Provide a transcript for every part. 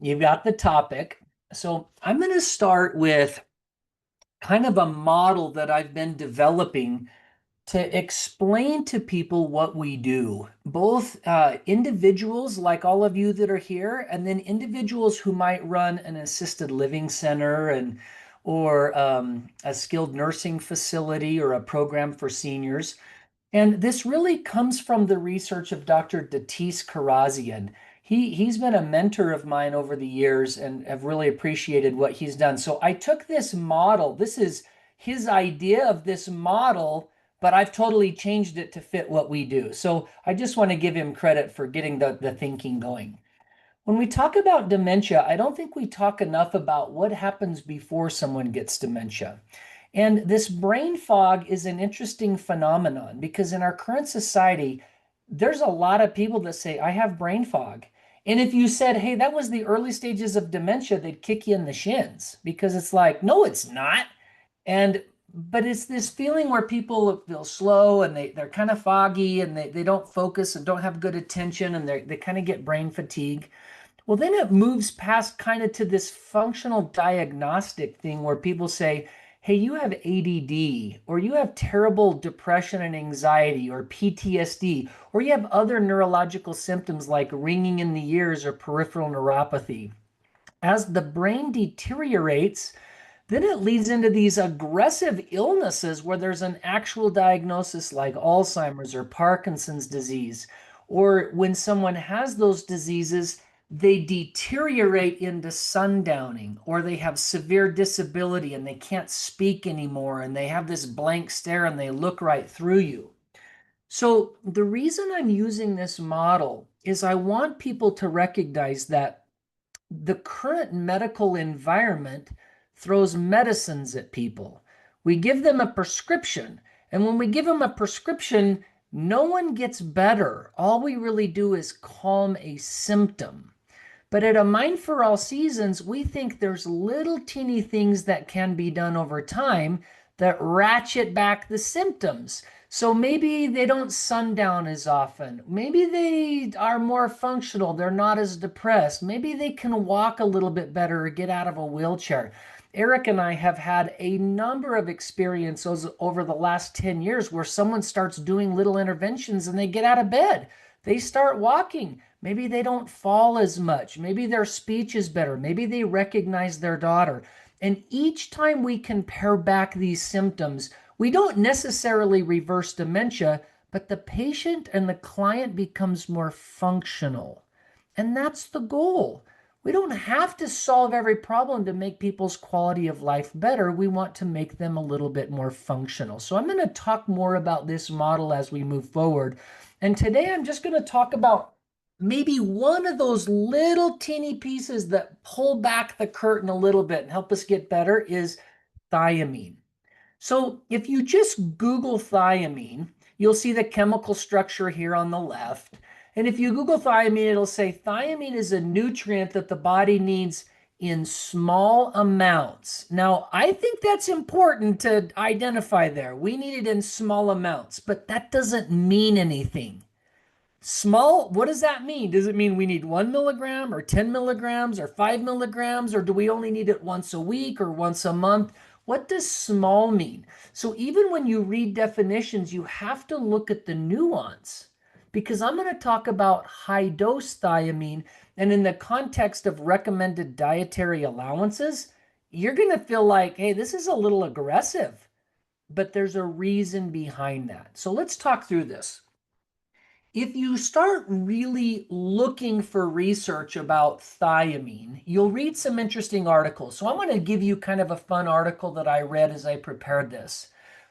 You've got the topic. So I'm going to start with kind of a model that I've been developing to explain to people what we do, both individuals like all of you that are here, and then individuals who might run an assisted living center and or a skilled nursing facility or a program for seniors. And this really comes from the research of Dr. Datis Karazian. He's been a mentor of mine over the years and have really appreciated what he's done. So I took this model. This is his idea of this model, but I've totally changed it to fit what we do. So I just want to give him credit for getting the thinking going. When we talk about dementia, I don't think we talk enough about what happens before someone gets dementia. And this brain fog is an interesting phenomenon because in our current society, there's a lot of people that say, I have brain fog. And if you said, hey, that was the early stages of dementia, they'd kick you in the shins because it's like, no, it's not. And but it's this feeling where people feel slow and they're kind of foggy and they don't focus and don't have good attention and they kind of get brain fatigue. Well, then it moves past kind of to this functional diagnostic thing where people say, hey, you have ADD, or you have terrible depression and anxiety, or PTSD, or you have other neurological symptoms like ringing in the ears or peripheral neuropathy. As the brain deteriorates, then it leads into these aggressive illnesses where there's an actual diagnosis like Alzheimer's or Parkinson's disease. Or when someone has those diseases, they deteriorate into sundowning, or they have severe disability and they can't speak anymore, and they have this blank stare and they look right through you. So, the reason I'm using this model is I want people to recognize that the current medical environment throws medicines at people. We give them a prescription, and when we give them a prescription, no one gets better. All we really do is calm a symptom. But at a Mind for All Seasons, we think there's little teeny things that can be done over time that ratchet back the symptoms. So maybe they don't sundown as often. Maybe they are more functional. They're not as depressed. Maybe they can walk a little bit better or get out of a wheelchair. Eric and I have had a number of experiences over the last 10 years where someone starts doing little interventions and they get out of bed. They start walking. Maybe they don't fall as much. Maybe their speech is better. Maybe they recognize their daughter. And each time we compare back these symptoms, we don't necessarily reverse dementia, but the patient and the client becomes more functional. And that's the goal. We don't have to solve every problem to make people's quality of life better. We want to make them a little bit more functional. So I'm going to talk more about this model as we move forward. And today I'm just going to talk about maybe one of those little teeny pieces that pull back the curtain a little bit and help us get better is thiamine. So if you just Google thiamine, you'll see the chemical structure here on the left. And if you Google thiamine, it'll say thiamine is a nutrient that the body needs in small amounts. Now, I think that's important to identify there. We need it in small amounts, but that doesn't mean anything. Small, what does that mean? Does it mean we need 1 milligram or 10 milligrams or 5 milligrams, or do we only need it once a week or once a month? What does small mean? So even when you read definitions, you have to look at the nuance because I'm going to talk about high dose thiamine. And in the context of recommended dietary allowances, you're going to feel like, hey, this is a little aggressive, but there's a reason behind that. So let's talk through this. If you start really looking for research about thiamine, you'll read some interesting articles. So I'm going to give you kind of a fun article that I read as I prepared this.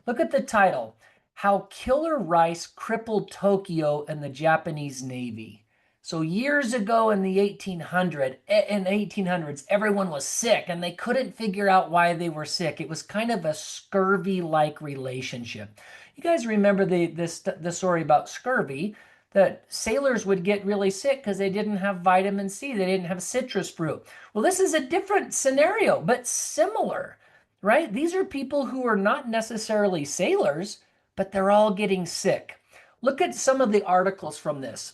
Look at the title, How Killer Rice Crippled Tokyo and the Japanese Navy. So years ago in the 1800s, everyone was sick and they couldn't figure out why they were sick. It was kind of a scurvy-like relationship. You guys remember the story about scurvy? That sailors would get really sick because they didn't have vitamin C, they didn't have citrus fruit. Well, this is a different scenario, but similar, right? These are people who are not necessarily sailors, but they're all getting sick. Look at some of the articles from this.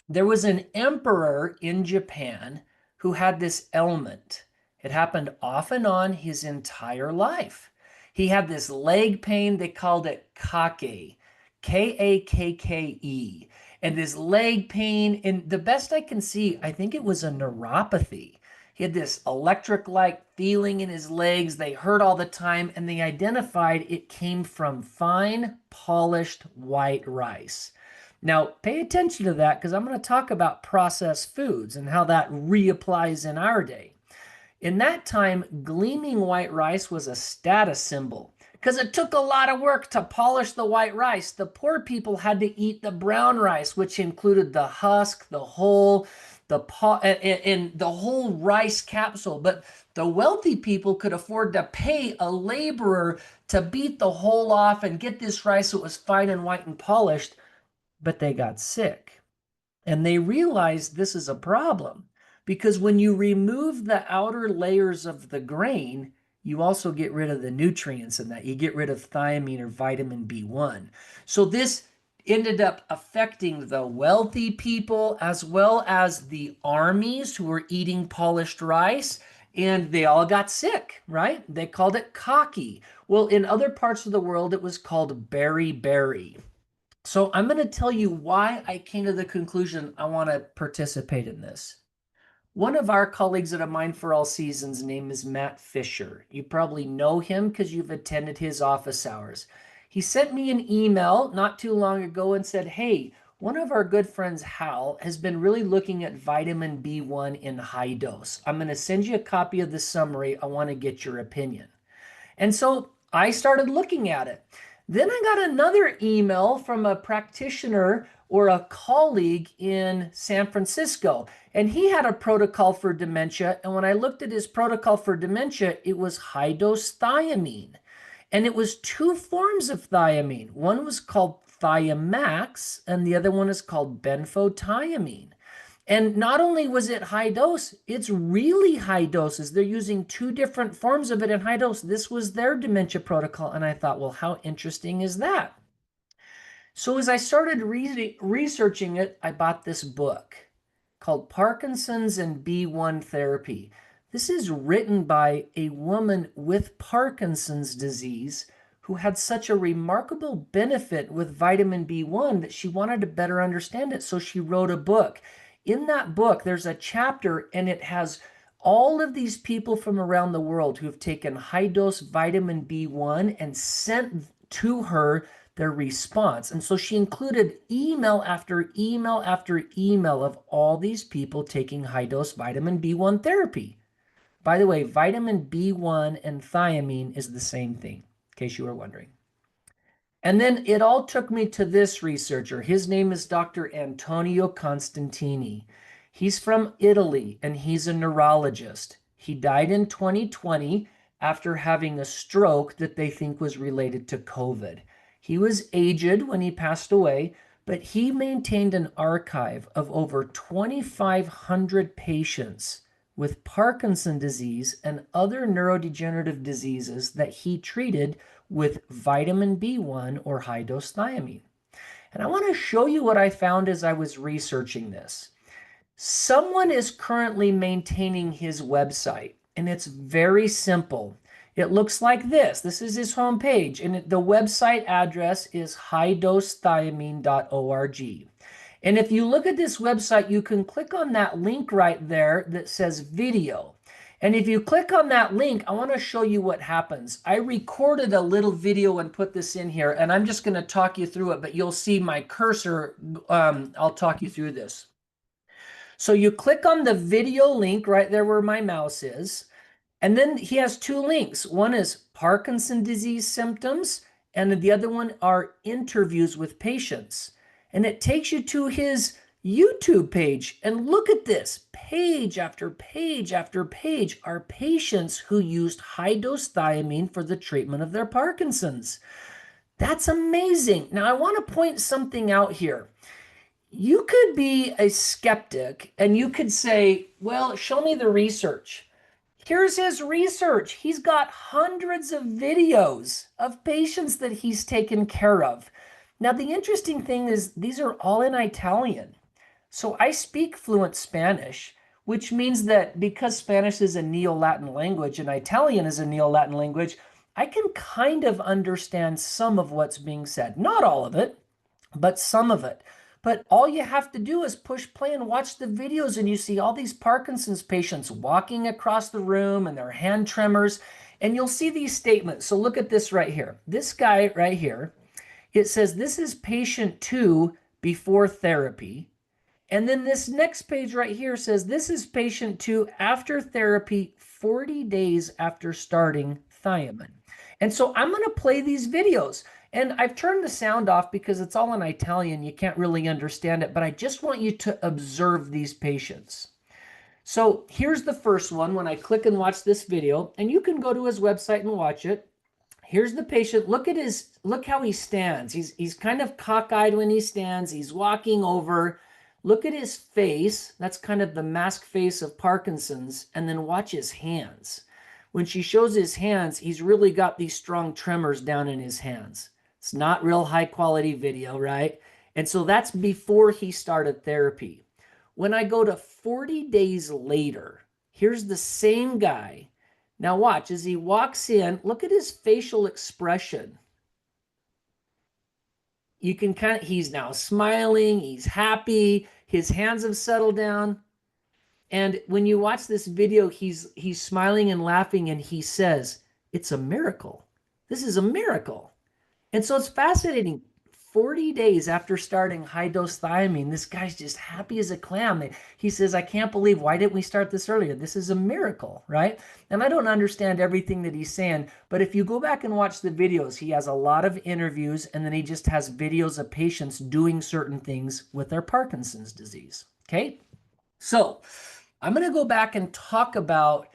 There was an emperor in Japan who had this ailment. It happened off and on his entire life. He had this leg pain, they called it kake, K-A-K-K-E. And this leg pain, and the best I can see, I think it was a neuropathy. He had this electric like feeling in his legs. They hurt all the time, and they identified it came from fine, polished white rice. Now, pay attention to that because I'm going to talk about processed foods and how that reapplies in our day. In that time, gleaming white rice was a status symbol because it took a lot of work to polish the white rice. The poor people had to eat the brown rice, which included the husk, the hull, and the whole rice capsule. But the wealthy people could afford to pay a laborer to beat the hull off and get this rice so it was fine and white and polished, but they got sick. And they realized this is a problem because when you remove the outer layers of the grain, you also get rid of the nutrients in that. You get rid of thiamine or vitamin B1. So this ended up affecting the wealthy people as well as the armies who were eating polished rice, and they all got sick, right? They called it cocky. Well, in other parts of the world, it was called beriberi. So I'm going to tell you why I came to the conclusion I want to participate in this. One of our colleagues at A Mind for All Seasons' name is Matt Fisher. You probably know him because you've attended his office hours. He sent me an email not too long ago and said, hey, one of our good friends, Hal, has been really looking at vitamin B1 in high dose. I'm going to send you a copy of the summary. I want to get your opinion. And so I started looking at it. Then I got another email from a practitioner or a colleague in San Francisco, and he had a protocol for dementia. And when I looked at his protocol for dementia, it was high dose thiamine. And it was two forms of thiamine. One was called Thiamax, and the other one is called benfotiamine. And not only was it high dose, it's really high doses. They're using two different forms of it in high dose. This was their dementia protocol. And I thought, well, how interesting is that? So as I started researching it, I bought this book called Parkinson's and B1 Therapy. This is written by a woman with Parkinson's disease who had such a remarkable benefit with vitamin B1 that she wanted to better understand it. So she wrote a book. In that book, there's a chapter and it has all of these people from around the world who have taken high dose vitamin B1 and sent to her their response. And so she included email after email after email of all these people taking high dose vitamin B1 therapy. By the way, vitamin B1 and thiamine is the same thing, in case you were wondering. And then it all took me to this researcher. His name is Dr. Antonio Constantini. He's from Italy and he's a neurologist. He died in 2020 after having a stroke that they think was related to COVID. He was aged when he passed away, but he maintained an archive of over 2,500 patients with Parkinson's disease and other neurodegenerative diseases that he treated with vitamin B1 or high dose thiamine. And I want to show you what I found as I was researching this. Someone is currently maintaining his website, and it's very simple. It looks like this. This is his homepage, and the website address is highdosethiamine.org. And if you look at this website, you can click on that link right there that says video. And if you click on that link, I want to show you what happens. I recorded a little video and put this in here, and I'm just going to talk you through it, but you'll see my cursor. I'll talk you through this. So you click on the video link right there where my mouse is, and then he has two links. One is Parkinson's disease symptoms, and the other one are interviews with patients. And it takes you to his YouTube page. And look at this. Page after page after page are patients who used high-dose thiamine for the treatment of their Parkinson's. That's amazing. Now, I want to point something out here. You could be a skeptic and you could say, well, show me the research. Here's his research. He's got hundreds of videos of patients that he's taken care of. Now, the interesting thing is these are all in Italian. So I speak fluent Spanish. which means that because Spanish is a Neo-Latin language and Italian is a Neo-Latin language, I can kind of understand some of what's being said. Not all of it, but some of it. But all you have to do is push play and watch the videos, and you see all these Parkinson's patients walking across the room and their hand tremors, and you'll see these statements. So look at this right here. This guy right here, it says this is patient 2 before therapy. And then this next page right here says this is patient 2 after therapy 40 days after starting thiamine. And so I'm going to play these videos. And I've turned the sound off because it's all in Italian. You can't really understand it, but I just want you to observe these patients. So here's the first one when I click and watch this video, and you can go to his website and watch it. Here's the patient. Look how he stands. He's kind of cockeyed when he stands. He's walking over. Look at his face. That's kind of the mask face of Parkinson's. And then watch his hands. When she shows his hands, he's really got these strong tremors down in his hands. It's not real high quality video, right? And so that's before he started therapy. When I go to 40 days later, here's the same guy. Now watch, as he walks in, look at his facial expression. You can he's now smiling, he's happy, his hands have settled down. And when you watch this video, he's smiling and laughing, and he says, it's a miracle. This is a miracle. And so it's fascinating. 40 days after starting high-dose thiamine, this guy's just happy as a clam. He says, I can't believe, why didn't we start this earlier? This is a miracle, right? And I don't understand everything that he's saying, but if you go back and watch the videos, he has a lot of interviews, and then he just has videos of patients doing certain things with their Parkinson's disease, okay? So I'm going to go back and talk about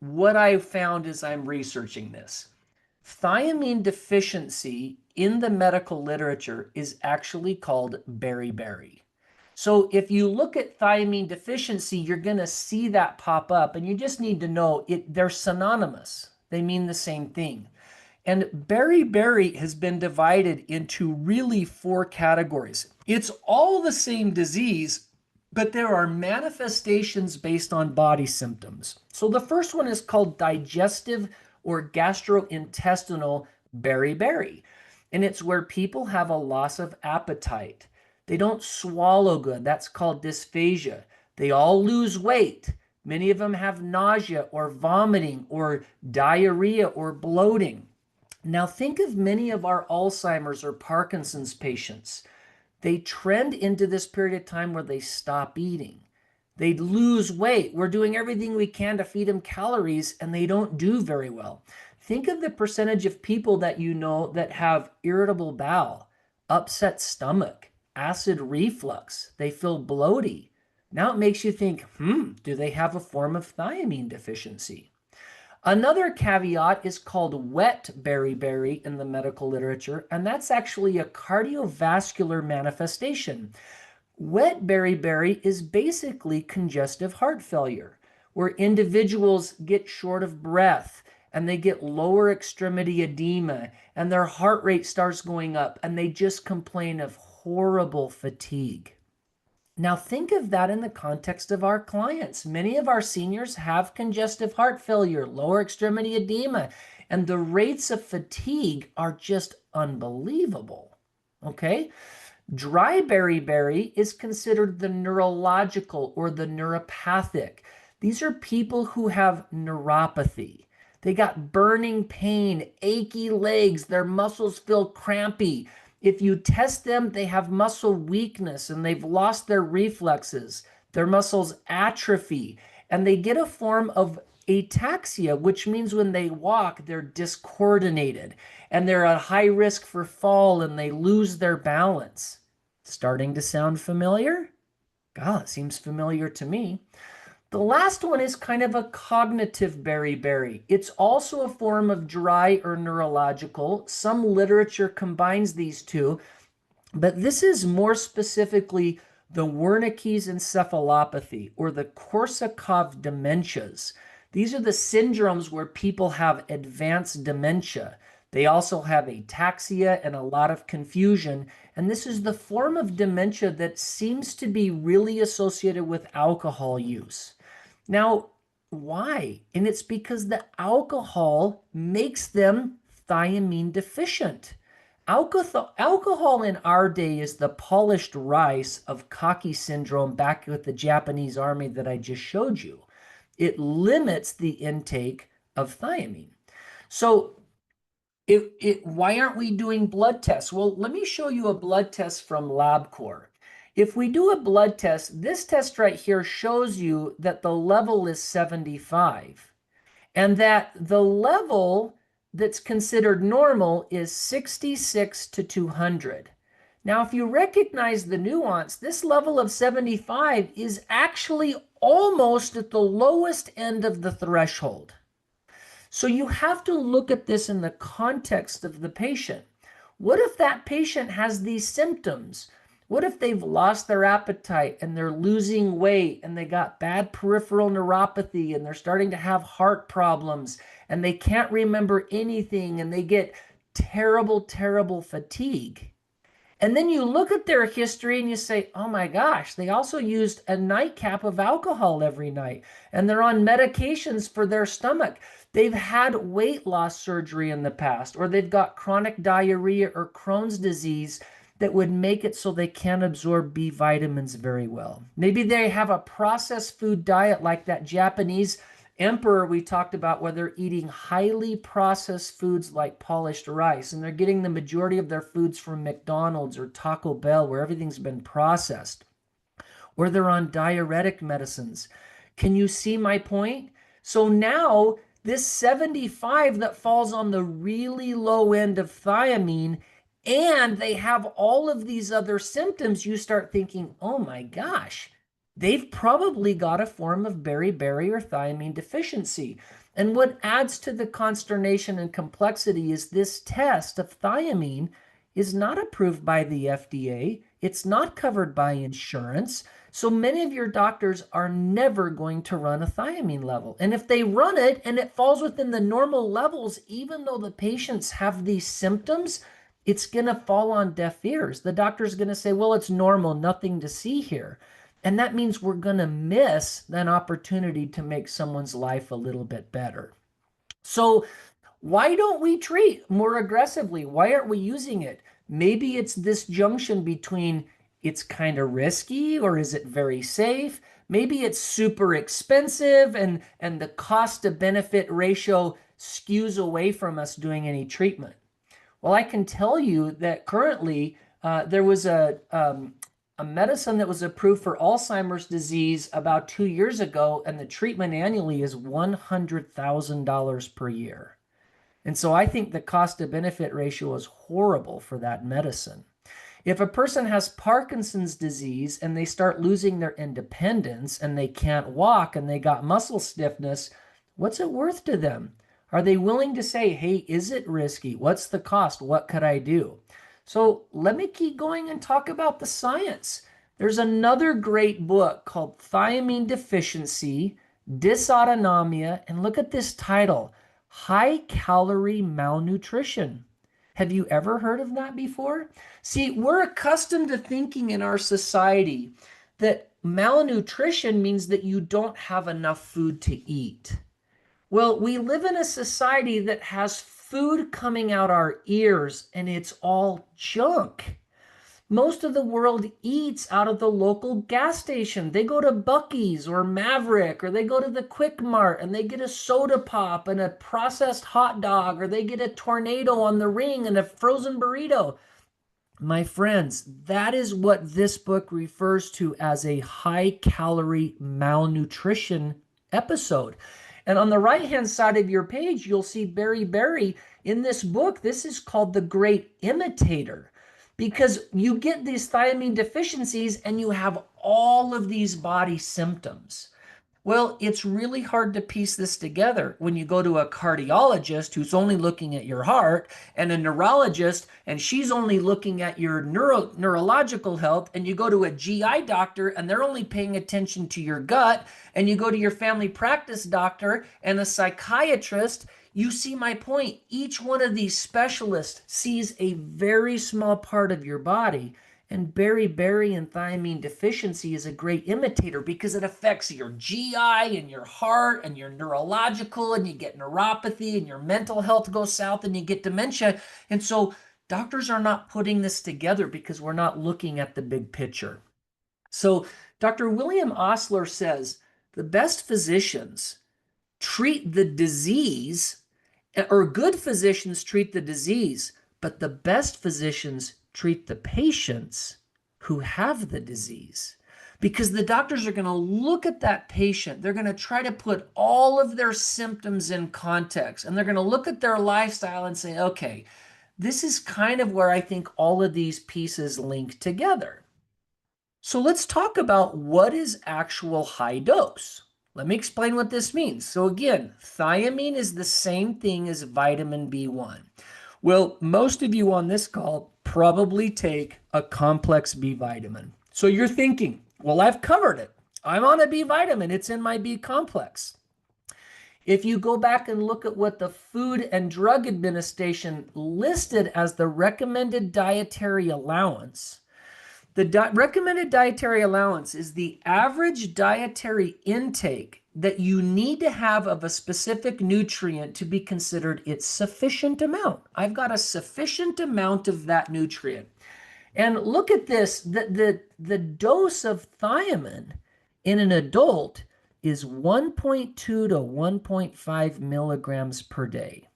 what I found as I'm researching this. Thiamine deficiency in the medical literature is actually called beriberi. So if you look at thiamine deficiency, you're going to see that pop up, and you just need to know they're synonymous. They mean the same thing. And beriberi has been divided into really 4 categories. It's all the same disease, but there are manifestations based on body symptoms. So the first one is called digestive or gastrointestinal beriberi. And it's where people have a loss of appetite. They don't swallow good. That's called dysphagia. They all lose weight. Many of them have nausea or vomiting or diarrhea or bloating. Now think of many of our Alzheimer's or Parkinson's patients. They trend into this period of time where they stop eating. They lose weight. We're doing everything we can to feed them calories, and they don't do very well. Think of the percentage of people that you know that have irritable bowel, upset stomach, acid reflux. They feel bloaty. Now it makes you think, do they have a form of thiamine deficiency? Another caveat is called wet beriberi in the medical literature, and that's actually a cardiovascular manifestation. Wet beriberi is basically congestive heart failure, where individuals get short of breath and they get lower extremity edema and their heart rate starts going up and they just complain of horrible fatigue. Now think of that in the context of our clients. Many of our seniors have congestive heart failure, lower extremity edema, and the rates of fatigue are just unbelievable. Okay? Dry beriberi is considered the neurological or the neuropathic. These are people who have neuropathy. They got burning pain, achy legs, their muscles feel crampy. If you test them, they have muscle weakness and they've lost their reflexes. Their muscles atrophy, and they get a form of ataxia, which means when they walk, they're discoordinated and they're at high risk for fall and they lose their balance. Starting to sound familiar? God, it seems familiar to me. The last one is kind of a cognitive beriberi. It's also a form of dry or neurological. Some literature combines these two, but this is more specifically the Wernicke's encephalopathy or the Korsakoff dementias. These are the syndromes where people have advanced dementia. They also have ataxia and a lot of confusion, And this is the form of dementia that seems to be really associated with alcohol use. Now, why? And it's because the alcohol makes them thiamine deficient. Alcohol in our day is the polished rice of cocky syndrome back with the Japanese army that I just showed you. It limits the intake of thiamine. So why aren't we doing blood tests? Well, let me show you a blood test from LabCorp. If we do a blood test, this test right here shows you that the level is 75 and that the level that's considered normal is 66 to 200. Now, if you recognize the nuance, this level of 75 is actually almost at the lowest end of the threshold. So you have to look at this in the context of the patient. What if that patient has these symptoms? What if they've lost their appetite and they're losing weight and they got bad peripheral neuropathy and they're starting to have heart problems and they can't remember anything and they get terrible, terrible fatigue? And then you look at their history and you say, oh my gosh, they also used a nightcap of alcohol every night and they're on medications for their stomach. They've had weight loss surgery in the past, or they've got chronic diarrhea or Crohn's disease that would make it so they can't absorb B vitamins very well. Maybe they have a processed food diet like that Japanese emperor we talked about, where they're eating highly processed foods like polished rice, and they're getting the majority of their foods from McDonald's or Taco Bell, where everything's been processed, or they're on diuretic medicines. Can you see my point? So now this 75 that falls on the really low end of thiamine, and they have all of these other symptoms, you start thinking, oh my gosh, they've probably got a form of beriberi or thiamine deficiency. And what adds to the consternation and complexity is this test of thiamine is not approved by the FDA. It's not covered by insurance. So many of your doctors are never going to run a thiamine level. And if they run it and it falls within the normal levels, even though the patients have these symptoms, it's going to fall on deaf ears. The doctor's going to say, well, it's normal, nothing to see here. And that means we're going to miss an opportunity to make someone's life a little bit better. So why don't we treat more aggressively? Why aren't we using it? Maybe it's this junction between it's kind of risky, or is it very safe? Maybe it's super expensive and the cost to benefit ratio skews away from us doing any treatment. Well, I can tell you that currently there was a medicine that was approved for Alzheimer's disease about 2 years ago, and the treatment annually is $100,000 per year. And so I think the cost to benefit ratio is horrible for that medicine. If a person has Parkinson's disease and they start losing their independence and they can't walk and they got muscle stiffness, what's it worth to them? Are they willing to say, hey, is it risky? What's the cost? What could I do? So let me keep going and talk about the science. There's another great book called Thiamine Deficiency, Dysautonomia, and look at this title, High Calorie Malnutrition. Have you ever heard of that before? See, we're accustomed to thinking in our society that malnutrition means that you don't have enough food to eat. Well, we live in a society that has food coming out our ears and it's all junk. Most of the world eats out of the local gas station. They go to Buc-ee's or Maverick, or they go to the Quick Mart and they get a soda pop and a processed hot dog, or they get a tornado on the ring and a frozen burrito. My friends, that is what this book refers to as a high calorie malnutrition episode. And on the right-hand side of your page, you'll see beriberi. In this book, this is called the Great Imitator, because you get these thiamine deficiencies and you have all of these body symptoms. Well, it's really hard to piece this together when you go to a cardiologist who's only looking at your heart, and a neurologist and she's only looking at your neurological health, and you go to a GI doctor and they're only paying attention to your gut, and you go to your family practice doctor and a psychiatrist. You see my point. Each one of these specialists sees a very small part of your body. And beriberi and thiamine deficiency is a great imitator because it affects your GI and your heart and your neurological, and you get neuropathy and your mental health goes south and you get dementia. And so doctors are not putting this together because we're not looking at the big picture. So Dr. William Osler says the best physicians treat the disease, or good physicians treat the disease, but the best physicians treat the patients who have the disease. Because the doctors are going to look at that patient, they're going to try to put all of their symptoms in context, and they're going to look at their lifestyle and say, okay, this is kind of where I think all of these pieces link together. So let's talk about what is actual high dose. Let me explain what this means. So again, thiamine is the same thing as vitamin B1. Well, most of you on this call probably take a complex B vitamin. So you're thinking, well, I've covered it. I'm on a B vitamin. It's in my B complex. If you go back and look at what the Food and Drug Administration listed as the recommended dietary allowance, the recommended dietary allowance is the average dietary intake that you need to have of a specific nutrient to be considered its sufficient amount. I've got a sufficient amount of that nutrient. And look at this, the dose of thiamine in an adult is 1.2 to 1.5 milligrams per day.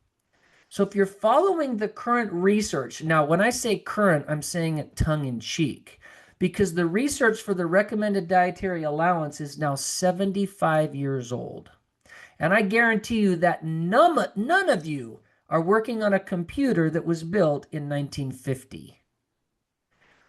So if you're following the current research, now when I say current, I'm saying it tongue in cheek, because the research for the recommended dietary allowance is now 75 years old. And I guarantee you that none of you are working on a computer that was built in 1950.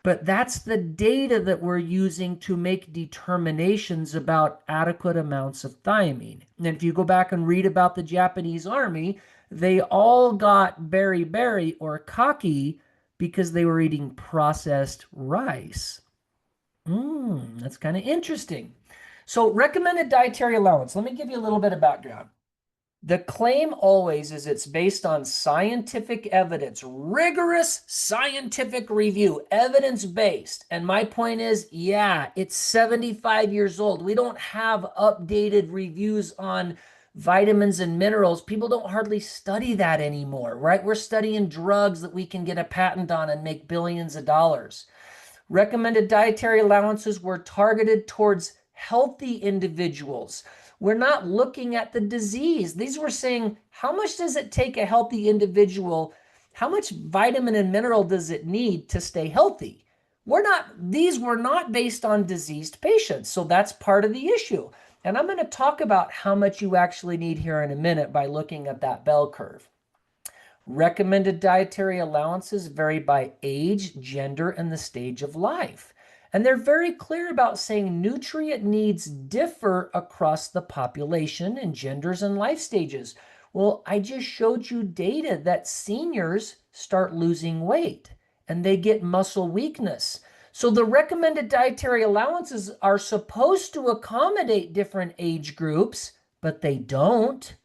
But that's the data that we're using to make determinations about adequate amounts of thiamine. And if you go back and read about the Japanese army, they all got beriberi or kaki because they were eating processed rice. That's kind of interesting. So recommended dietary allowance. Let me give you a little bit of background. The claim always is it's based on scientific evidence, rigorous scientific review, evidence-based. And my point is, yeah, it's 75 years old. We don't have updated reviews on vitamins and minerals. People don't hardly study that anymore, right? We're studying drugs that we can get a patent on and make billions of dollars. Recommended dietary allowances were targeted towards healthy individuals. We're not looking at the disease. These were saying, how much does it take a healthy individual? How much vitamin and mineral does it need to stay healthy? These were not based on diseased patients. So that's part of the issue. And I'm going to talk about how much you actually need here in a minute by looking at that bell curve. Recommended dietary allowances vary by age, gender, and the stage of life. And they're very clear about saying nutrient needs differ across the population and genders and life stages. Well, I just showed you data that seniors start losing weight and they get muscle weakness. So the recommended dietary allowances are supposed to accommodate different age groups, but they don't.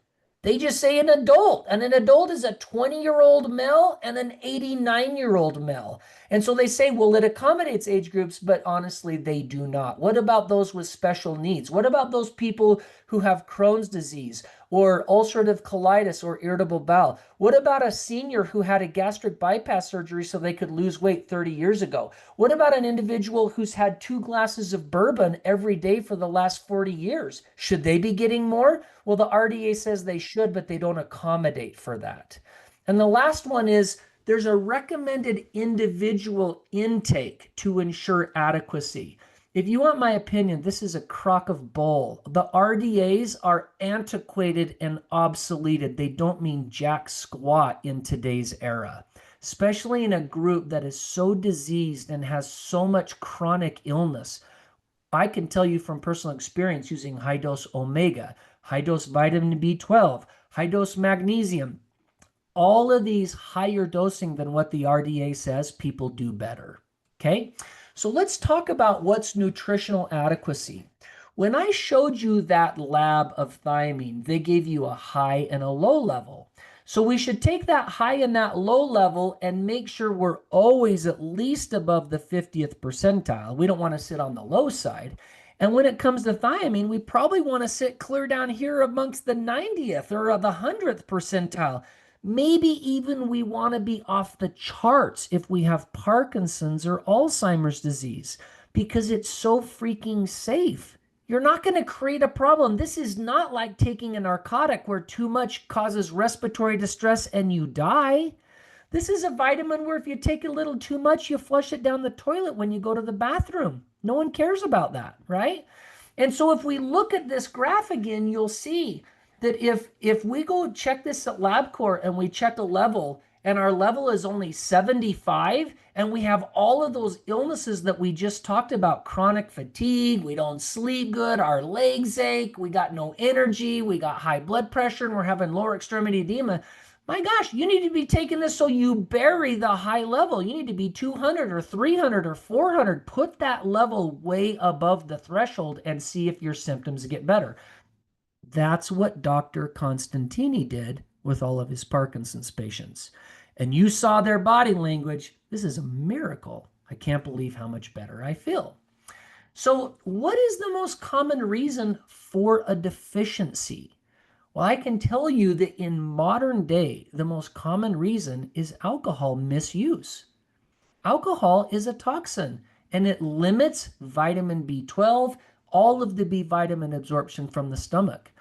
They just say an adult, and an adult is a 20-year-old male and an 89-year-old male. And so they say, well, it accommodates age groups, but honestly, they do not. What about those with special needs? What about those people who have Crohn's disease or ulcerative colitis or irritable bowel? What about a senior who had a gastric bypass surgery so they could lose weight 30 years ago? What about an individual who's had 2 glasses of bourbon every day for the last 40 years? Should they be getting more? Well, the RDA says they should, but they don't accommodate for that. And the last one is there's a recommended individual intake to ensure adequacy. If you want my opinion, this is a crock of bull. The RDAs are antiquated and obsoleted. They don't mean jack squat in today's era, especially in a group that is so diseased and has so much chronic illness. I can tell you from personal experience using high dose omega, high dose vitamin B12, high dose magnesium. All of these higher dosing than what the RDA says, people do better. Okay, so let's talk about what's nutritional adequacy. When I showed you that lab of thiamine, they gave you a high and a low level. So we should take that high and that low level and make sure we're always at least above the 50th percentile. We don't want to sit on the low side. And when it comes to thiamine, we probably want to sit clear down here amongst the 90th or the 100th percentile. Maybe even we want to be off the charts if we have Parkinson's or Alzheimer's disease because it's so freaking safe. You're not going to create a problem. This is not like taking a narcotic where too much causes respiratory distress and you die. This is a vitamin where if you take a little too much, you flush it down the toilet when you go to the bathroom. No one cares about that, right? And so if we look at this graph again, you'll see that if we go check this at LabCorp and we check a level and our level is only 75 and we have all of those illnesses that we just talked about, chronic fatigue, we don't sleep good, our legs ache, we got no energy, we got high blood pressure and we're having lower extremity edema. My gosh, you need to be taking this so you bury the high level. You need to be 200 or 300 or 400. Put that level way above the threshold and see if your symptoms get better. That's what Dr. Constantini did with all of his Parkinson's patients. And you saw their body language. This is a miracle. I can't believe how much better I feel. So, what is the most common reason for a deficiency? Well, I can tell you that in modern day, the most common reason is alcohol misuse. Alcohol is a toxin and it limits vitamin B12, all of the B vitamin absorption from the stomach.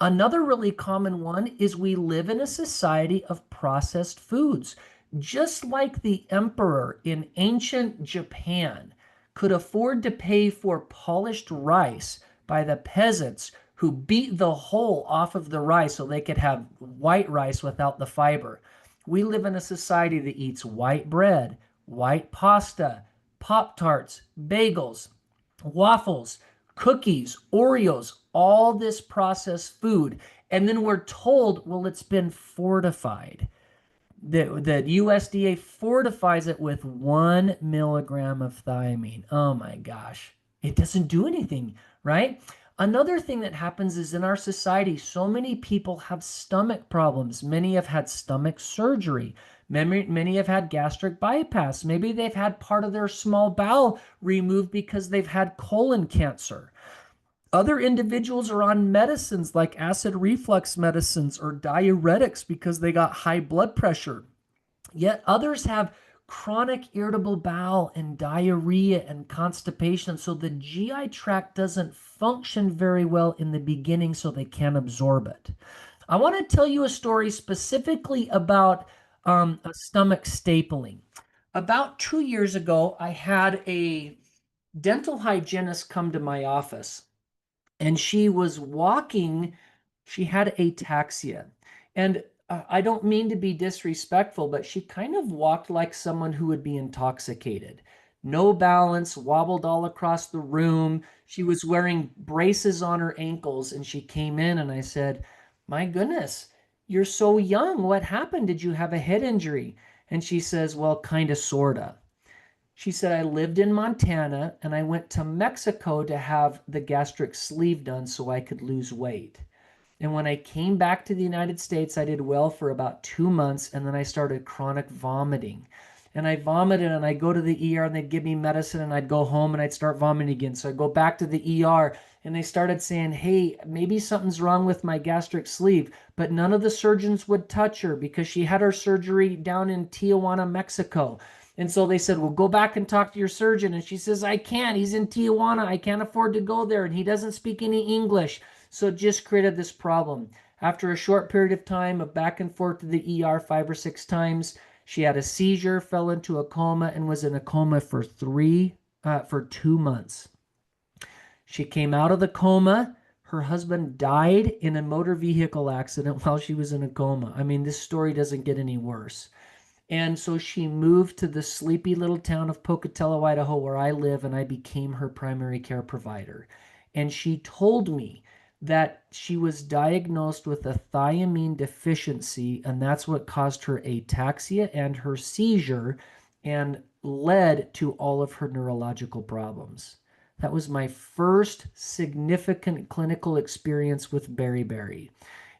Another really common one is we live in a society of processed foods. Just like the emperor in ancient Japan could afford to pay for polished rice by the peasants who beat the hull off of the rice so they could have white rice without the fiber. We live in a society that eats white bread, white pasta, Pop-Tarts, bagels, waffles, cookies, Oreos, all this processed food. And then we're told, well, it's been fortified. The USDA fortifies it with 1 milligram of thiamine. Oh my gosh. It doesn't do anything, right? Another thing that happens is in our society, so many people have stomach problems. Many have had stomach surgery. Many have had gastric bypass. Maybe they've had part of their small bowel removed because they've had colon cancer. Other individuals are on medicines like acid reflux medicines or diuretics because they got high blood pressure. Yet others have chronic irritable bowel and diarrhea and constipation. So the GI tract doesn't function very well in the beginning, so they can't absorb it. I want to tell you a story specifically about a stomach stapling. About 2 years ago, I had a dental hygienist come to my office and she was walking, she had ataxia. And I don't mean to be disrespectful, but she kind of walked like someone who would be intoxicated. No balance, wobbled all across the room. She was wearing braces on her ankles, and she came in, and I said, my goodness, you're so young. What happened? Did you have a head injury? And she says, well, kind of, sort of. She said, I lived in Montana and I went to Mexico to have the gastric sleeve done so I could lose weight. And when I came back to the United States, I did well for about 2 months and then I started chronic vomiting. And I vomited and I'd go to the ER and they'd give me medicine and I'd go home and I'd start vomiting again. So I'd go back to the ER and they started saying, hey, maybe something's wrong with my gastric sleeve. But none of the surgeons would touch her because she had her surgery down in Tijuana, Mexico. And so they said, well, go back and talk to your surgeon. And she says, I can't. He's in Tijuana. I can't afford to go there. And he doesn't speak any English. So it just created this problem. After a short period of time of back and forth to the ER 5 or 6 times, she had a seizure, fell into a coma, and was in a coma for 2 months. She came out of the coma. Her husband died in a motor vehicle accident while she was in a coma. I mean, this story doesn't get any worse. And so she moved to the sleepy little town of Pocatello, Idaho, where I live, and I became her primary care provider. And she told me that she was diagnosed with a thiamine deficiency, and that's what caused her ataxia and her seizure and led to all of her neurological problems. That was my first significant clinical experience with beriberi.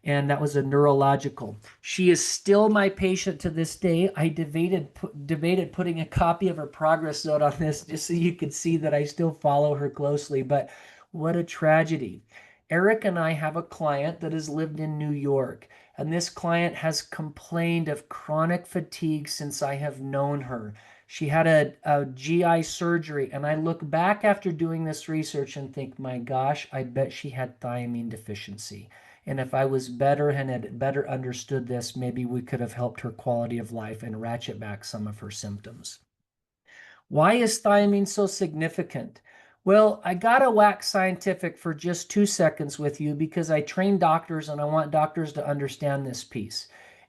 And that was a neurological. She is still my patient to this day. I debated putting a copy of her progress note on this just so you could see that I still follow her closely. But what a tragedy. Eric and I have a client that has lived in New York, and this client has complained of chronic fatigue since I have known her. She had a GI surgery, and I look back after doing this research and think, my gosh, I bet she had thiamine deficiency. And if I was better and had better understood this, maybe we could have helped her quality of life and ratchet back some of her symptoms. Why is thiamine so significant? Well, I got to wax scientific for just 2 seconds with you because I train doctors and I want doctors to understand this piece.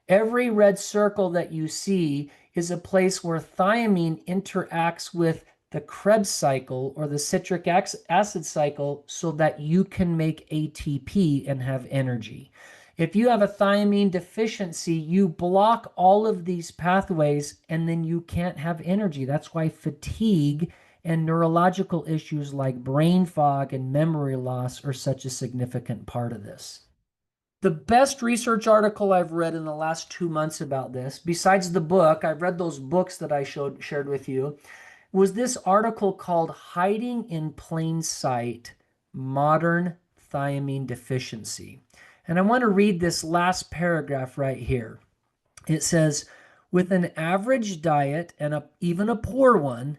Every red circle that you see is a place where thiamine interacts with the Krebs cycle or the citric acid cycle so that you can make ATP and have energy. If you have a thiamine deficiency, you block all of these pathways and then you can't have energy. That's why fatigue and neurological issues like brain fog and memory loss are such a significant part of this. The best research article I've read in the last 2 months about this, besides the book, I've read those books that I shared with you, was this article called Hiding in Plain Sight, Modern Thiamine Deficiency. And I want to read this last paragraph right here. It says, with an average diet and even a poor one,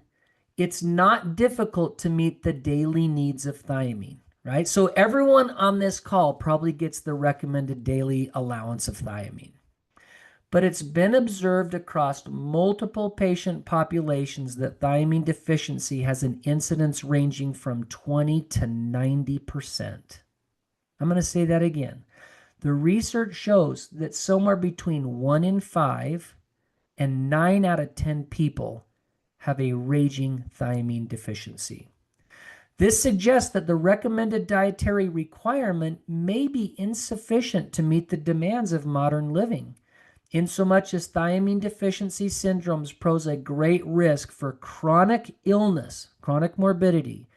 it's not difficult to meet the daily needs of thiamine, right? So everyone on this call probably gets the recommended daily allowance of thiamine. But it's been observed across multiple patient populations that thiamine deficiency has an incidence ranging from 20 to 90%. I'm going to say that again. The research shows that somewhere between 1 in 5 and 9 out of 10 people have a raging thiamine deficiency. This suggests that the recommended dietary requirement may be insufficient to meet the demands of modern living, insomuch as thiamine deficiency syndromes pose a great risk for chronic illness, chronic morbidity,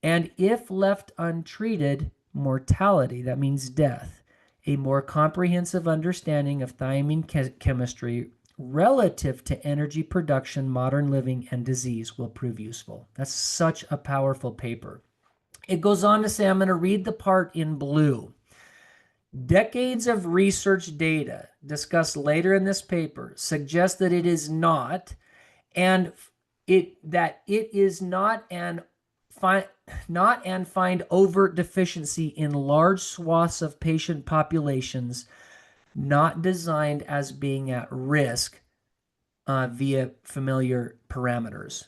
and if left untreated, mortality, that means death. A more comprehensive understanding of thiamine chemistry relative to energy production, modern living, and disease will prove useful. That's such a powerful paper. It goes on to say, I'm going to read the part in blue. Decades of research data discussed later in this paper suggest that it is not, and it is not and find overt deficiency in large swaths of patient populations not designed as being at risk via familiar parameters.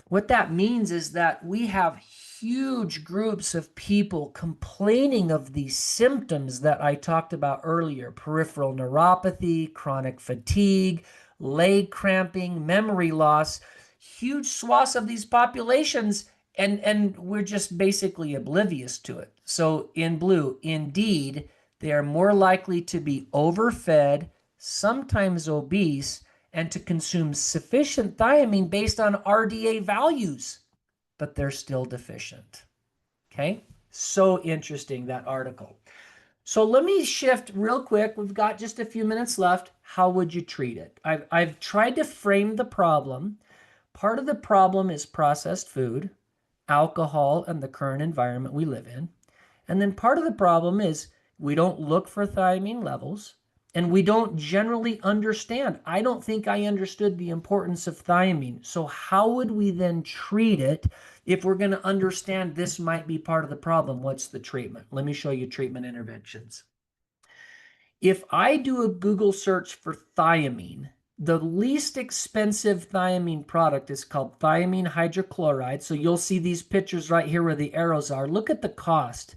What that means is that we have huge groups of people complaining of these symptoms that I talked about earlier: peripheral neuropathy, chronic fatigue, leg cramping, memory loss, huge swaths of these populations, and we're just basically oblivious to it. So in blue, indeed, they are more likely to be overfed, sometimes obese, and to consume sufficient thiamine based on RDA values, but they're still deficient. Okay? So interesting, that article. So let me shift real quick. We've got just a few minutes left. How would you treat it? I've tried to frame the problem. Part of the problem is processed food, alcohol, and the current environment we live in. And then part of the problem is we don't look for thiamine levels, and we don't generally understand. I don't think I understood the importance of thiamine. So how would we then treat it if we're going to understand this might be part of the problem? What's the treatment? Let me show you treatment interventions. If I do a Google search for thiamine, the least expensive thiamine product is called thiamine hydrochloride. So you'll see these pictures right here where the arrows are. Look at the cost.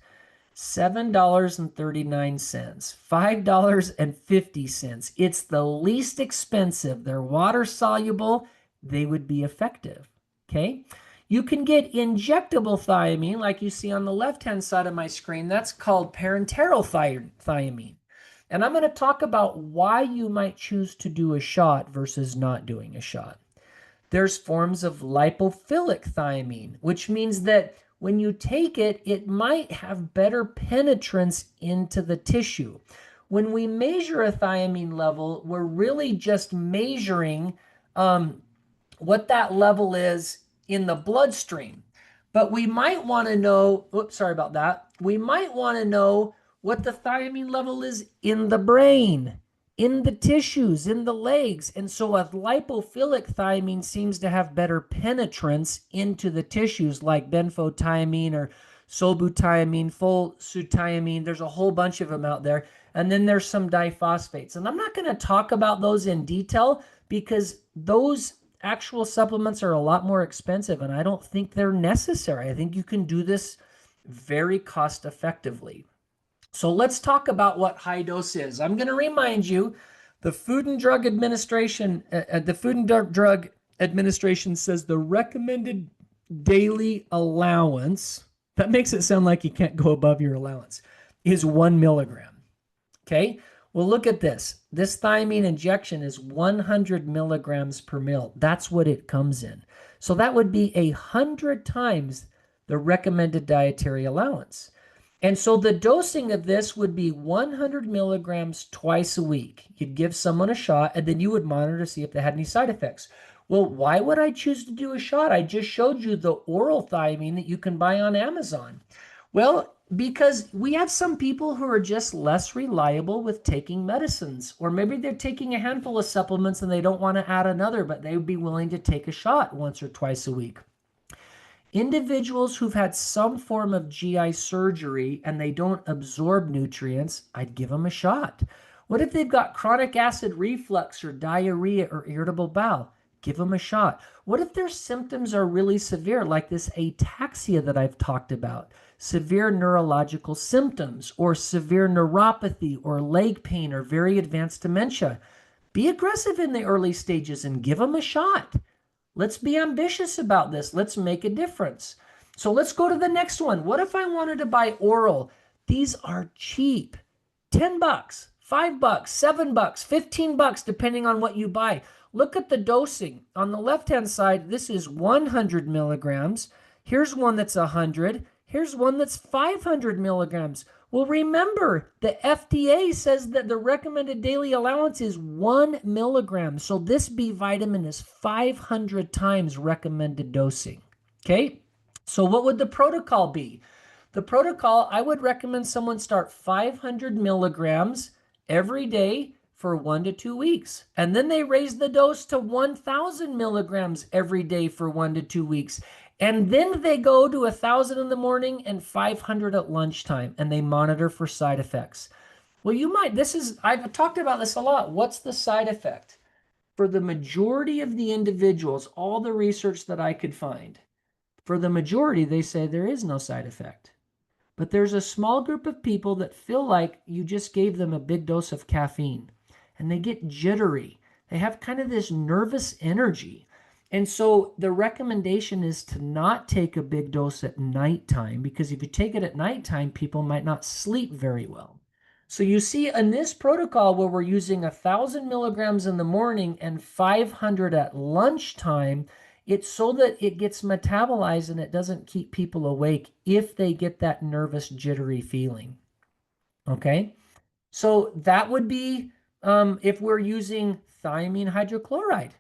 $7.39, $5.50. It's the least expensive. They're water soluble. They would be effective. Okay. You can get injectable thiamine like you see on the left-hand side of my screen. That's called parenteral thiamine. And I'm going to talk about why you might choose to do a shot versus not doing a shot. There's forms of lipophilic thiamine, which means that when you take it, it might have better penetrance into the tissue. When we measure a thiamine level, we're really just measuring what that level is in the bloodstream. But we might want to know, oops, sorry about that. We might want to know what the thiamine level is in the brain, in the tissues, in the legs. And so a lipophilic thiamine seems to have better penetrance into the tissues, like benfotiamine or sobutiamine, phosphotiamine. There's a whole bunch of them out there. And then there's some diphosphates. And I'm not going to talk about those in detail because those actual supplements are a lot more expensive, and I don't think they're necessary. I think you can do this very cost effectively. So let's talk about what high dose is. I'm going to remind you, the Food and Drug Administration, says the recommended daily allowance, that makes it sound like you can't go above your allowance, is 1 milligram. Okay. Well, look at this. This thiamine injection is 100 milligrams per mil. That's what it comes in. So that would be 100 times the recommended dietary allowance. And so the dosing of this would be 100 milligrams twice a week. You'd give someone a shot, and then you would monitor to see if they had any side effects. Well, why would I choose to do a shot? I just showed you the oral thiamine that you can buy on Amazon. Well, because we have some people who are just less reliable with taking medicines, or maybe they're taking a handful of supplements and they don't want to add another, but they would be willing to take a shot once or twice a week. Individuals who've had some form of GI surgery and they don't absorb nutrients, I'd give them a shot. What if they've got chronic acid reflux or diarrhea or irritable bowel? Give them a shot. What if their symptoms are really severe, like this ataxia that I've talked about? Severe neurological symptoms, or severe neuropathy, or leg pain, or very advanced dementia. Be aggressive in the early stages and give them a shot. Let's be ambitious about this. Let's make a difference. So let's go to the next one. What if I wanted to buy oral? These are cheap. 10 bucks, 5 bucks, 7 bucks, 15 bucks, depending on what you buy. Look at the dosing. On the left-hand side, this is 100 milligrams. Here's one that's 100. Here's one that's 500 milligrams. Well, remember, the FDA says that the recommended daily allowance is 1 milligram. So this B vitamin is 500 times recommended dosing. Okay? So what would the protocol be? The protocol, I would recommend someone start 500 milligrams every day for 1 to 2 weeks. And then they raise the dose to 1,000 milligrams every day for 1 to 2 weeks. And then they go to 1,000 in the morning and 500 at lunchtime, and they monitor for side effects. Well, I've talked about this a lot. What's the side effect? For the majority of the individuals, all the research that I could find, for the majority, they say there is no side effect. But there's a small group of people that feel like you just gave them a big dose of caffeine, and they get jittery. They have kind of this nervous energy. And so the recommendation is to not take a big dose at nighttime, because if you take it at nighttime, people might not sleep very well. So you see in this protocol where we're using 1,000 milligrams in the morning and 500 at lunchtime, it's so that it gets metabolized and it doesn't keep people awake if they get that nervous, jittery feeling. Okay? So that would be if we're using thiamine hydrochloride,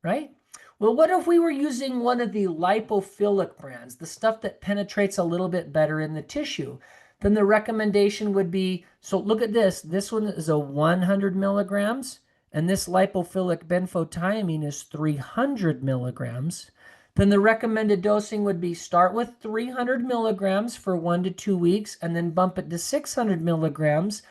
right? Well, what if we were using one of the lipophilic brands, the stuff that penetrates a little bit better in the tissue? Then the recommendation would be, so look at this. This one is a 100 milligrams, and this lipophilic benfotiamine is 300 milligrams. Then the recommended dosing would be start with 300 milligrams for 1 to 2 weeks, and then bump it to 600 milligrams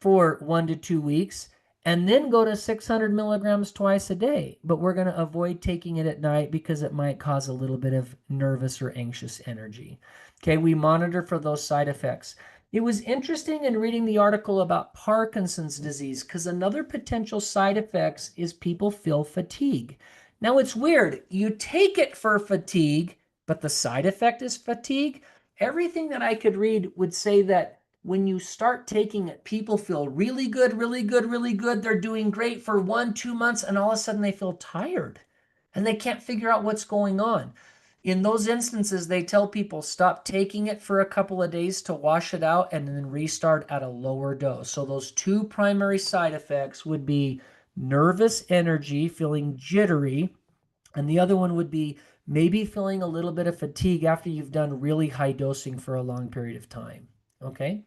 for 1 to 2 weeks, and then go to 600 milligrams twice a day. But we're going to avoid taking it at night because it might cause a little bit of nervous or anxious energy. Okay, we monitor for those side effects. It was interesting in reading the article about Parkinson's disease, because another potential side effects is people feel fatigue. Now it's weird. You take it for fatigue, but the side effect is fatigue. Everything that I could read would say that when you start taking it, people feel really good, really good, really good. They're doing great for 1, 2 months, and all of a sudden they feel tired and they can't figure out what's going on. In those instances, they tell people stop taking it for a couple of days to wash it out and then restart at a lower dose. So those two primary side effects would be nervous energy, feeling jittery, and the other one would be maybe feeling a little bit of fatigue after you've done really high dosing for a long period of time. Okay?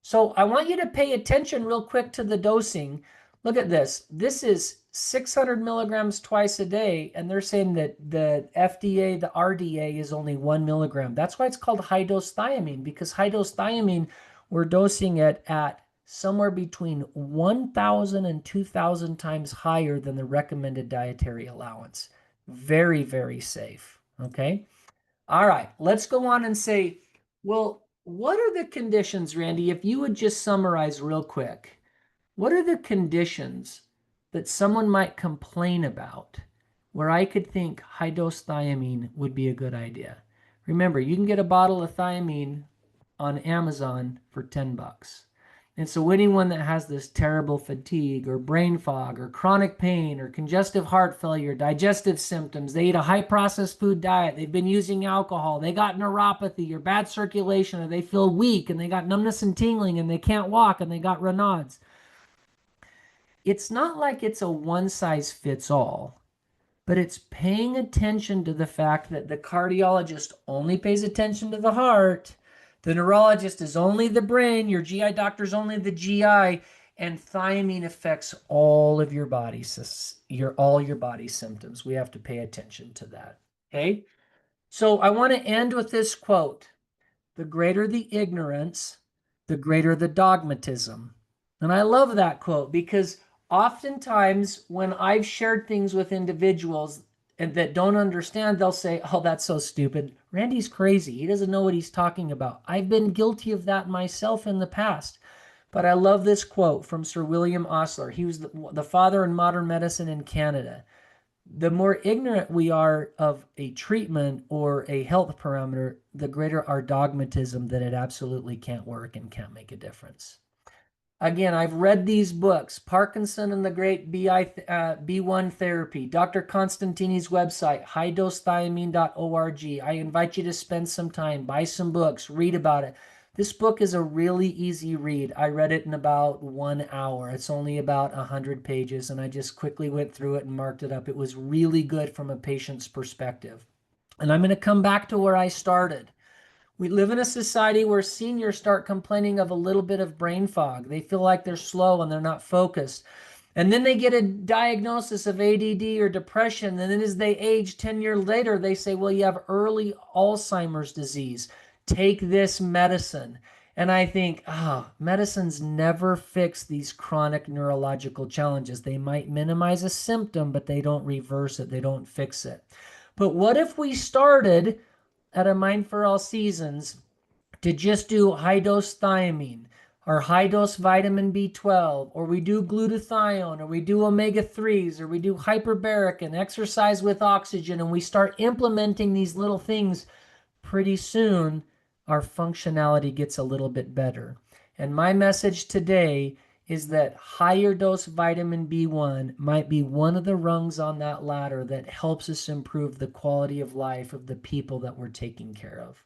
So I want you to pay attention real quick to the dosing. Look at this. This is 600 milligrams twice a day, and they're saying that the FDA, the RDA is only 1 milligram. That's why it's called high dose thiamine, because high dose thiamine, we're dosing it at somewhere between 1,000 and 2,000 times higher than the recommended dietary allowance. Very, very safe. Okay. All right, let's go on and say, well, what are the conditions, Randy? If you would just summarize real quick, what are the conditions that someone might complain about where I could think high dose thiamine would be a good idea? Remember, you can get a bottle of thiamine on Amazon for 10 bucks. And so anyone that has this terrible fatigue or brain fog or chronic pain or congestive heart failure, digestive symptoms, they eat a high processed food diet, they've been using alcohol, they got neuropathy or bad circulation, or they feel weak and they got numbness and tingling and they can't walk and they got Raynaud's. It's not like it's a one size fits all, but it's paying attention to the fact that the cardiologist only pays attention to the heart, the neurologist is only the brain, your GI doctor's only the GI, and thiamine affects all of your body, all your body symptoms. We have to pay attention to that. Okay? So I want to end with this quote. The greater the ignorance, the greater the dogmatism. And I love that quote because oftentimes when I've shared things with individuals that don't understand, they'll say, oh, that's so stupid. Randy's crazy. He doesn't know what he's talking about. I've been guilty of that myself in the past. But I love this quote from Sir William Osler. He was the father in modern medicine in Canada. The more ignorant we are of a treatment or a health parameter, the greater our dogmatism that it absolutely can't work and can't make a difference. Again, I've read these books, Parkinson and the Great B1 Therapy, Dr. Constantini's website, highdosetiamine.org. I invite you to spend some time, buy some books, read about it. This book is a really easy read. I read it in about 1 hour. It's only about 100 pages, and I just quickly went through it and marked it up. It was really good from a patient's perspective. And I'm going to come back to where I started. We live in a society where seniors start complaining of a little bit of brain fog. They feel like they're slow and they're not focused. And then they get a diagnosis of ADD or depression. And then as they age 10 years later, they say, well, you have early Alzheimer's disease. Take this medicine. And I think, medicines never fix these chronic neurological challenges. They might minimize a symptom, but they don't reverse it. They don't fix it. But what if we started at a Mind for All Seasons to just do high dose thiamine or high dose vitamin B12, or we do glutathione, or we do omega 3s, or we do hyperbaric and exercise with oxygen, and we start implementing these little things, pretty soon our functionality gets a little bit better. And my message today is that higher dose vitamin B1 might be one of the rungs on that ladder that helps us improve the quality of life of the people that we're taking care of.